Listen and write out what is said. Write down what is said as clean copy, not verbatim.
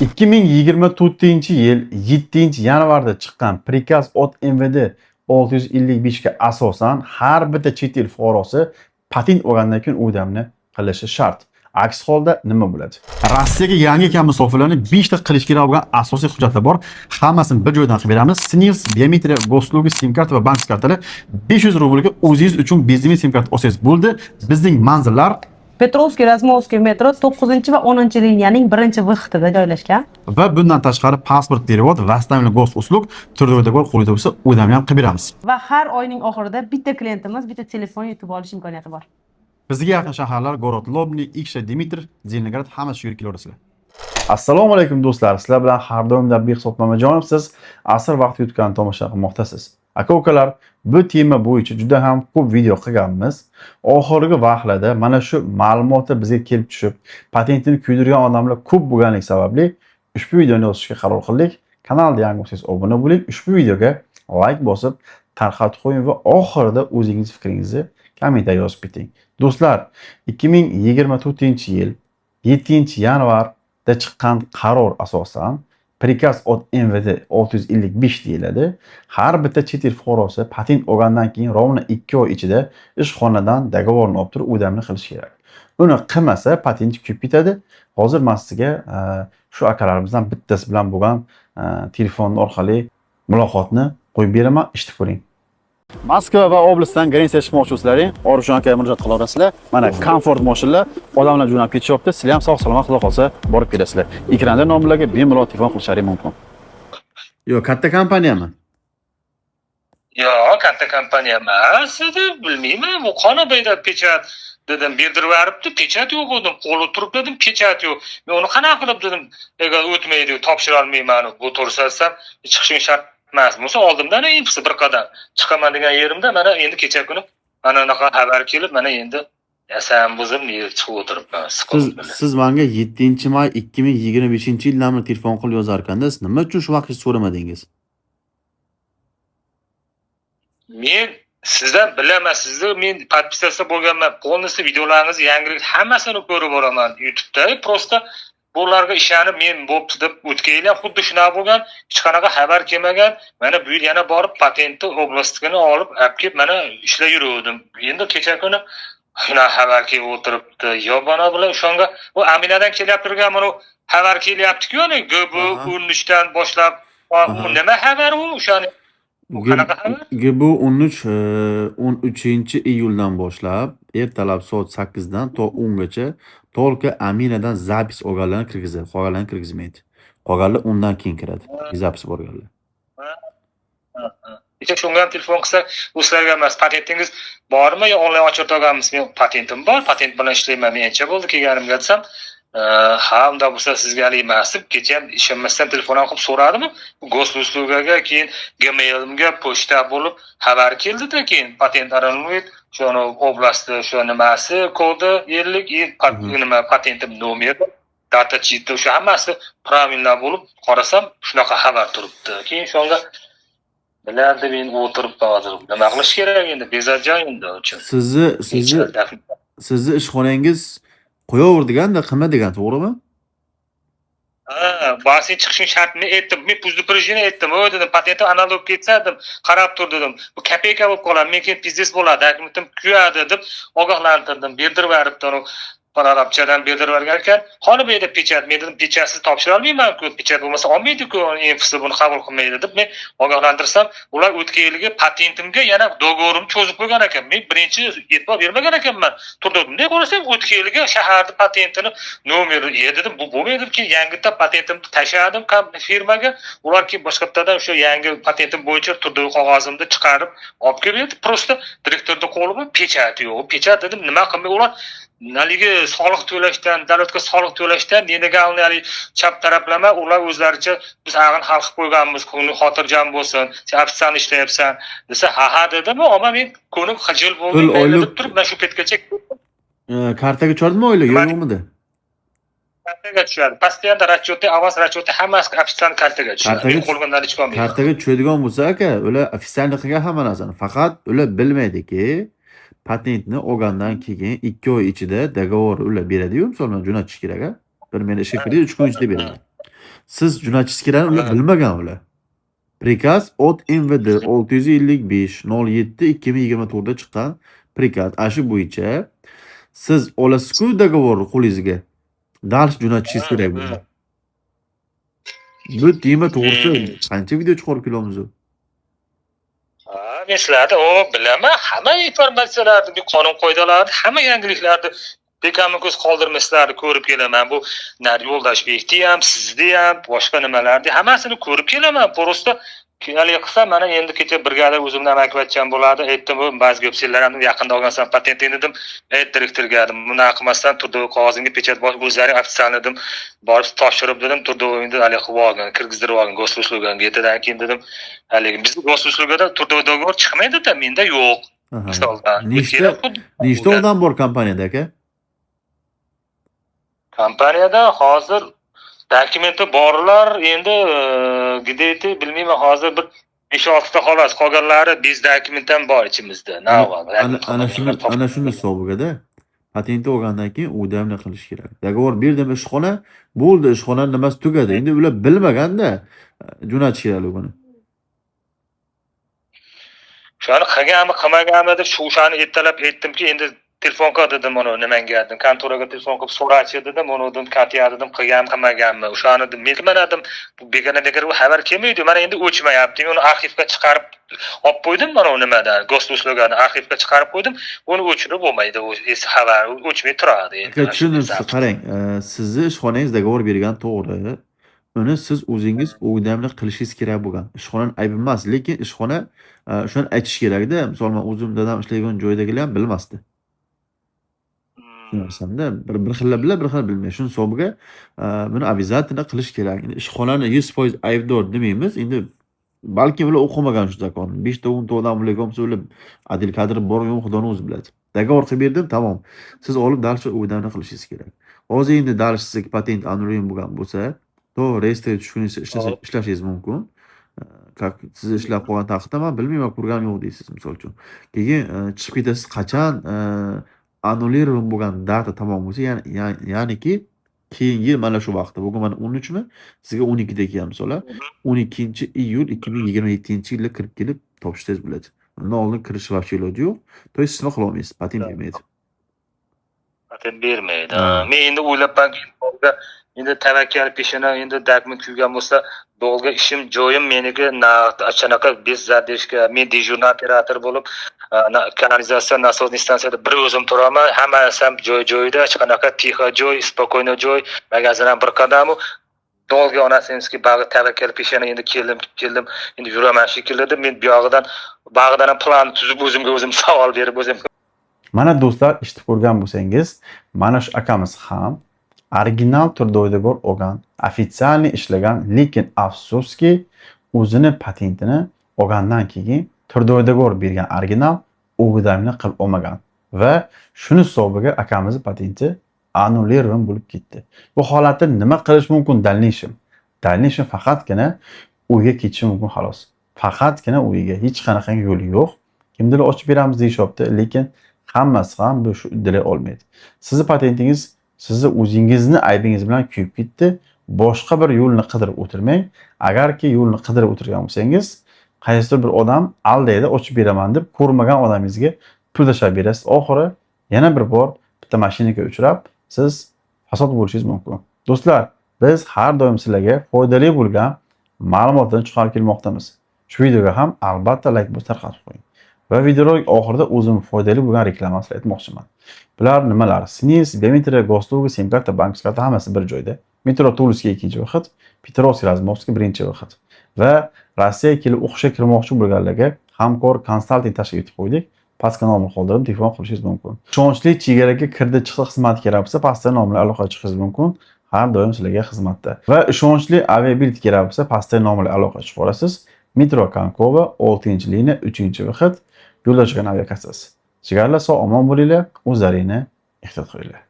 2024-yil 7-yanvarda chiqqan prikaz ot MVD 655 ga asosan har bitta chet el fuqarosi patent olgandan keyin o'damni qilishi shart. Aks holda nima bo'ladi? Rossiyaga yangi kam musofalarni 5 ta qilish kerak bo'lgan asosiy hujjatlar bor. Hammasini bir joydan qilib beramiz. SNILS, biometriya, goslugi, sim karta va bank kartalari 500 rublga o'zingiz uchun biznes sim karta olsangiz bo'ldi. Bizning manzillar Petrovskiy Razmovskiy metro 9 va 10 liniyaning birinchi vaqtida joylashgan. Va bundan tashqari pasport perevod va stabilni gos uslug turli bor qo'lida bo'lsa o'damni ham qilib beramiz. Va har oyning oxirida bitta klientimiz bitta telefon yutib olish imkoniyati bor. Bizga yaqin shaharlar Gorod, Lobni, Iksha, Dimitrov, Zelenograd hammasi shu yerga kelasizlar. Assalomu alaykum do'stlar. Sizlar bilan har doimda Behzod Mamajonovsiz. Asr vaqti yutgan tomosha qilmoqdasiz. Aka-ukalar, bu tema bo'yicha juda ham ko'p video qilganmiz. Oxirgi vaqtlarda mana shu ma'lumotlar bizga kelib tushib, patentini kuydirgan odamlar ko'p bo'lganligi sababli ushbu videoni yozishga qaror qildik. Kanalga yangi bo'lsangiz obuna bo'ling, ushbu videoga like bosib, tarqatib qo'ying va oxirida o'zingiz fikringizni kommentariyga yozib keting. Do'stlar, 2024-yil 7-yanvarda chiqqan qaror asosan prikaz ot MVD 655 deyiladi. Har bitta chet el fuqarosi patent olgandan keyin rovna 2 oy ichida ishxonadan dogovorni olib turib o'damni qilish kerak. Uni qilmasa patenti kuyib ketadi. Hozir men sizga shu akalarimizdan bittasi bilan bo'lgan telefon orqali muloqotni qo'yib beraman, eshitib ko'ring. Moskva va oblastdan Grensiya chiqmoqchi bo'lsalaring, Orifjon akaga murojaat qila olasizlar. Mana komfort mashinalar odamlar jo'nab ketishyapti. Sizlar ham sog'-salomat xudo xolsa borib kelasizlar. Ekranda nomlarga bemalol telefon qilishlaringiz mumkin. Yo'q, katta kompaniyami? Yo'q, katta kompaniya emas edi, bilmayman. Bu qonabeyda pechat dedim, berdirib beribdi, pechat yo'q dedim, qo'li turib dedim, pechat yo'q. Men uni qanaqa qilib dedim, agar o'tmaydi, topshira olmayman. Bu to'g'risida chiqishim shart emas. Bo'lsa oldimdan endi bir qadam chiqaman degan yerimda mana endi kecha kuni mana unaqa xabar kelib, mana endi yasam buzim chiqib o'tiribman. Siz menga 7-may 2025-yildan telefon qilib yozar ekanda, siz nima uchun shu vaqtgacha so'ramadingiz? Men sizdan bilaman, sizni men podpisatsiya bo'lganman. Polnisi videolaringiz, yangilik hammasini ko'rib boraman YouTube'da. Prosta bularga ishonib men bo'pti deb o'tgan yil ham xuddi shunaqa bo'lgan, hech qanaqa xabar kelmagan. Mana bu yil yana borib patentni oblastini olib kelib mana ishlab yurdim. Endi kecha kuni shunaqa xabar kelib o'tiribdi. Yo bana bilan o'shanga u Aminadan kelyapti turgan mana xabar kelyapti-ku, ya'ni GB13 dan boshlab nima xabar u o'shani? Bu 13-iyuldan boshlab ertalab soat 8 dan to 10 gacha tolka Aminadan zapis olganlarni kirgizadi, qolganlarni kirgizmaydi. Qolganlar undan keyin kiradi. Zapis borganlar. Kecha shunga ham telefon qilsak, o'zlarga emas, patentingiz bormi yo onlayn ochirib olganmiz? Men patentim bor, patent bilan ishlayman. Men ancha bo'ldi kelganimga desam, ha, unda bo'lsa sizga emas deb kecha ham ishonmasdan telefon qilib so'radim. Goslugaga keyin Gmail'imga pochta bo'lib xabar keldi-da, keyin patent aranmaydi. Shuni oblastda shu nimasi kodi 50 nima patentim nomeri data sheet shu hammasi правильно bo'lib qarasam shunaqa xabar turibdi. Keyin shunga bilardi men o'tiribman hozir. Nima qilish kerak endi bezajon endi uchun. Sizni ishxonangiz qo'yaver deganda qilma degan, to'g'rimi? Basi chiqishim shartmi aytdim. Men предупреждение aytdim. O dedim, patentni analog ketsa dedim, qarab tur dedim. Bu kopeyka bo'lib qoladi, men keyin biznes bo'ladi, dokumentim kuyadi deb ogohlantirdim. Berdirib beribdi. Arabchadan berdirib bergan ekan, xonibeyda pechat, men dedim, pechatsiz topshira olmayman-ku, pechat bo'lmasa olmaydi-ku, infisi buni qabul qilmaydi deb men ogohlantirsam, ular o'tgan yilgi patentimga yana dogovorimni cho'zib qo'ygan ekan. Men birinchi e'tibor bermagan ekanman. Turdim, bunday qarasam o'tgan yilgi shaharda patentini nomeri dedim, bu bo'lmaydi-ki, yangidan patentimni tashladim firmaga. Ular ki boshqalardan o'sha yangi patentim bo'yicha turdi qog'ozimni chiqarib olib keldi. Prosta direktorning qo'lida pechat yo'q. Pechat dedim, nima qilmay ular naligi soliq to'lashdan, davlatga soliq to'lashdan nelegalni chap taraflama ular o'zlaricha biz ag'in xalq qo'yganmiz, ko'ngli xotirjam bo'lsin, sen ofitsiant ishlayapsan desa, ha dedim, ammo men ko'nglim xijil bo'ldi deb turib, men shu petgacha kartaga tushardimi oylik yo'qmidi? Kartaga tushadi. Постоянно расчёты, avans расчёты hammasi ofitsiant kartaga tushadi. Men qo'lgandan hech qolmaydi. Kartaga tushadigan bo'lsa aka, ular ofitsiant qilgan hamma narsani, faqat ular bilmaydiki, patentni olgandan keyin 2 oy ichida dogovor ular beradi-yu, misolman jo'natish kerak-a. Bir meni ishga kirdi, 3 kun ichida beradi. Siz jo'natishsiz kerakni ular bilmagan ular. Prikaz от MVD 655 07 2024 da chiqqan prikaz. Shu bo'yicha siz olasiz-ku dogovorni qo'lingizga. Dars jo'natishingiz kerak bo'ladi. Bu tema to'g'risi qancha video chiqarib kelamiz? Men sizlarni bilaman, hamma informatsiyalarni, qonun qoidalarni, hamma yangiliklarni bekamni ko'z qoldirmaslarni ko'rib kelaman. Bu Yo'ldoshbekni ham, sizni ham, boshqa nimalarni hammasini ko'rib kelaman. Просто haligi qilsa mana endi kecha brigadir o'zimdan amakivachcham bo'ladi. Aytdim, ba'zi ko'p senlar ham yaqinda olgansan patentini dedim. Direktorga dedim, bunaqa qilmasdan turdi qog'ozingga pechat bos, o'zlaring ofitsialni dedim. Borib topshirib dedim, turdi endi haligi qilib olgan, kirgizdirib olgan goslusluganga. Yetidan keyin dedim, haligi bizning gosluslugada turdi dogovor chiqmaydi-da, menda yo'q. Misoldan. Nechta odam bor kompaniyada aka? Kompaniyada hozir dokumenti borlar, endi gideti bilmayman, hozir bir 5-6 ta xolos, qolganlari biz dokumentdan bor ichimizda. Ana shuni hisobiga-da patentni olgandan keyin o'damni qilish kerak. Dogovor berdim ishxona, bo'ldi, ishxonaning nimasi tugadi. Endi ular bilmaganda jo'natish kerak buni. Shuni qilganmi, qilmaganmi deb o'shani ertalab aytdimki, endi telefonga dedim, mana nimanga dedim, kontoraga telefon qilib so'rachi dedim, uni dedim, Katya dedim, qilganmi, qilmaganmi. O'shani dedim, mana dedim, bu begona bu xabar kelmaydi, mana endi o'chmayapti. Men uni arxivga chiqarib olib qo'ydim, mana u nimadan, Goslugani arxivga chiqarib qo'ydim. Uni o'chirib bo'lmaydi, u xabar o'chmay turadi endi. Tushunasiz, qarang, sizni ishxonangiz dogovor bergan to'g'ri. Uni siz o'zingiz o'ydamlik qilishingiz kerak bo'lgan. Ishxonaning aybi emas, lekin ishxona shuni aytish kerak-da. Misol men o'zim dadam ishlagan joydagilar ham bilmasdi. Tushunarsamda, bir xillar biladi, bir xil bilmaydi. Shuni hisobiga buni обязательно qilish kerak. Ishxonani 100% aybdor demaymiz. Endi balki ular o'qimagan shu zakonni. 5 ta 10 ta odam bilgan bo'lsa, ular adil kadr bor yo'q, Xudoning o'zi biladi. Dogovor qilib berdim, tamom. Siz olib dalcha o'ydanni qilishingiz kerak. Hozir endi dalsh sizga patent annulen bo'lgan bo'lsa, to reyestrga tushguningizcha ishlashingiz mumkin. Siz ishlab qolgan taqdirda men bilmayman, ko'rganim yo'q deysiz, misol uchun. Keyin chiqib ketasiz, qachon annulirum bo'lgan data tamom bo'lsa, ya'niki keyingi mana shu vaqtda, bugun mana 13 mi? Sizga 12 da kelgan misol, 12-iyul 2027-yilda kirib kelib topshirsangiz bo'ladi. Undan oldin kirish vaqti iloji yo'q. To есть siz qila olmaysiz, patent bermaydi. Patent bermaydi. Men endi o'ylabmanki, endi tavakkal peshona endi dokument kuygan bo'lsa, dolga ishim joyim meniki achanaqa bez zadeshga, men dejurni operator bo'lib, kanalizatsiya nasosniy stansiyada bir o'zim turaman, hammasi ham joy-joyida, hech qanaqa tixo joy, spokойно joy, magazin ham bir qadamu. Dolga onasimizki bag'i tavakkal peshona endi keldim, endi yuraman shekilli. Men bu yog'idan bag'idan ham plan tuzib o'zim savol berib o'zim. Mana do'stlar, eshitib ko'rgan bo'lsangiz, mana shu akamiz ham original turdoydagor olgan, ofitsialniy ishlagan, lekin afsuski o'zini patentini olgandan keyin turdoydagor bergan original o'g'damni qilib olmagan va shuni hisobiga akamizning patenti annulirum bo'lib ketdi. Bu holatda nima qilish mumkin dalnishim? Dalnishim faqatgina uyga ketish mumkin xolos. Faqatgina uyga, hech qanaqa yo'li yo'q. Kimdir ochib beramiz deyishibdi, lekin hammasi ham bu shu uddalay olmaydi. Sizni patentingiz sizni o'zingizni aybingiz bilan kuyib ketdi. Boshqa bir yo'lni qidirib o'tirmang. Agarki yo'lni qidirib o'tirgan bo'lsangiz, qaysidir bir odam aldayda ochib beraman deb ko'rmagan odamingizga pul tashlab berasiz. Oxiri yana bir bor bitta mashinaga uchrab, siz fasod bo'lishingiz mumkin. Do'stlar, biz har doim sizlarga foydali bo'lgan ma'lumotlarni chiqarib kelmoqdamiz. Shu videoga ham albatta like bosib tarqatib qo'ying. Va videoning oxirida o'zim foydali bo'lgan reklamalarni aytmoqchiman. Bular nimalar? Sinis, Biometria, Goslug, SIM karta, bank karta hammasi bir joyda. Metro Tulskiy 2-vaqt, Petrovskiy Razmovskiy 1-vaqt. Va Rossiyaga kelib o'qishga kirmoqchi bo'lganlarga Hamkor konsalting tashkil etib qo'ydik. Pastga nomini qoldirib telefon qilishingiz mumkin. Ishonchli chegaraga kirdi chiqdi xizmati kerak bo'lsa, pastga nomini aloqa chiqishingiz mumkin. Har doim sizlarga xizmatda. Va ishonchli aviabilet kerak bo'lsa, pastga nomini aloqa chiqib olasiz. Metro Kankova 6-liniya 3-vaqt yo'lda chiqqan aviakassasi. Chigarlar sog' omon bo'linglar, o'zlaringni ehtiyot qilinglar.